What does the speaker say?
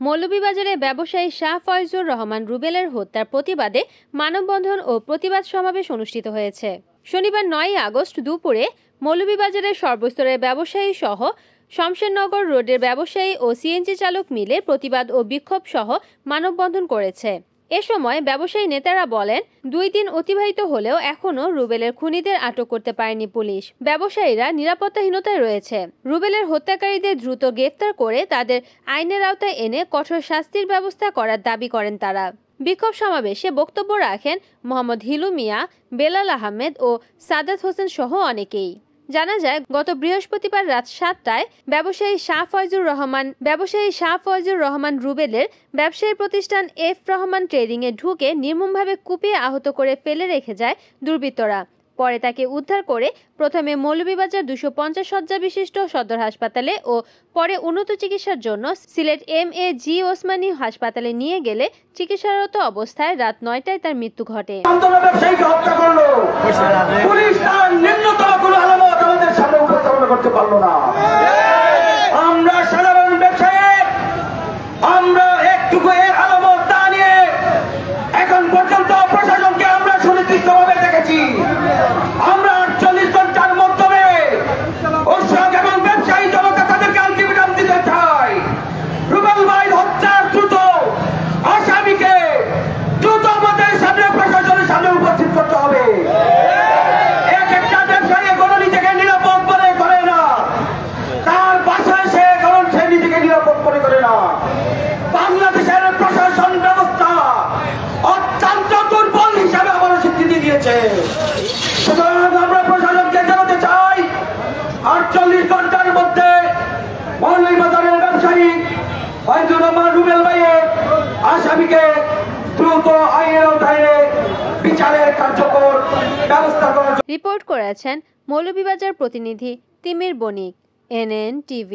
মৌলভীবাজারে ব্যবসায়ী শাহ ফয়জুর রহমান রুবেলের হত্যার প্রতিবাদে মানববন্ধন ও প্রতিবাদ সমাবেশ অনুষ্ঠিত হয়েছে। শনিবার 9 আগস্ট দুপুরে মৌলভীবাজারের সর্বস্তরের ব্যবসায়ী সহ শমশেরনগর রোডের ব্যবসায়ী ও সিএনজি চালক মিলে প্রতিবাদ ও বিক্ষোভ সহ মানববন্ধন করেছে। এ সময় ব্যবসায়ী নেতারা বলেন, 2 দিন অতিবাহিত হলেও এখনও রুবেলের খুনিদের আটক করতে পারেনি পুলিশ। ব্যবসায়ীরা নিরাপত্তাহীনতায় রয়েছে। রুবেলের হত্যাকারীদের দ্রুত গ্রেফতার করে তাদের আইনের আওতায় এনে কঠোর শাস্তির ব্যবস্থা করার দাবি করেন তারা। বিক্ষোভ সমাবেশে বক্তব্য রাখেন মোহাম্মদ হিলু মিয়া, বেলাল আহমেদ ও সাদাত হোসেন সহ অনেকেই। জানা যায়, গত বৃহস্পতিবার রাত 7টায় ব্যবসায়ী শাহ ফয়জুর রহমান রুবেলের ব্যবসায়ী প্রতিষ্ঠান এফ রহমান ট্রেডিংয়ে ঢুকে নির্মমভাবে কুপিয়ে আহত করে ফেলে রেখে যায় দুর্বৃত্তরা। পরে তাকে উদ্ধার করে প্রথমে মৌলভীবাজার 250 শয্যা বিশিষ্ট সদর হাসপাতালে ও পরে উন্নত চিকিৎসার জন্য সিলেট MAG ওসমানী হাসপাতালে নিয়ে গেলে চিকিৎসারত অবস্থায় রাত 9টায় তার মৃত্যু ঘটে। এখন পর্যন্ত প্রশাসনকে আমরা সুনির্দিষ্টভাবে দেখেছি। আমরা 48 ঘন্টার মাধ্যমে উৎসব এবং ব্যবসায়ী জনতা তাদেরকে আলটিমেটাম দিতে চাই। রুবেল ভাই হত্যার দ্রুত আসামিকে দ্রুত আমাদের সামনে প্রশাসনের সামনে উপস্থিত করতে হবে। একটা ব্যবসায়ী কোনো নিজেকে নিরাপদ মনে করে না, তার বাসায় সে কারণ সে নিজেকে নিরাপদ মনে করে না। বাংলাদেশের প্রশাসন ব্যবস্থা অত্যন্ত দুর্বল হিসাবে আমার স্বীকৃতি দিয়েছে। সুতরাং আমরা প্রশাসনকে জানাতে চাই, 48 ঘন্টার মধ্যে মৌলভীবাজারের ব্যবসায়ী ফয়জুর রহমান রুবেল ভাইয়ের আসামিকে দ্রুত আইনের আওতায় বিচারের কার্যকর ব্যবস্থা করা। রিপোর্ট করেছেন মৌলভীবাজার প্রতিনিধি তিমির বণিক, NN TV।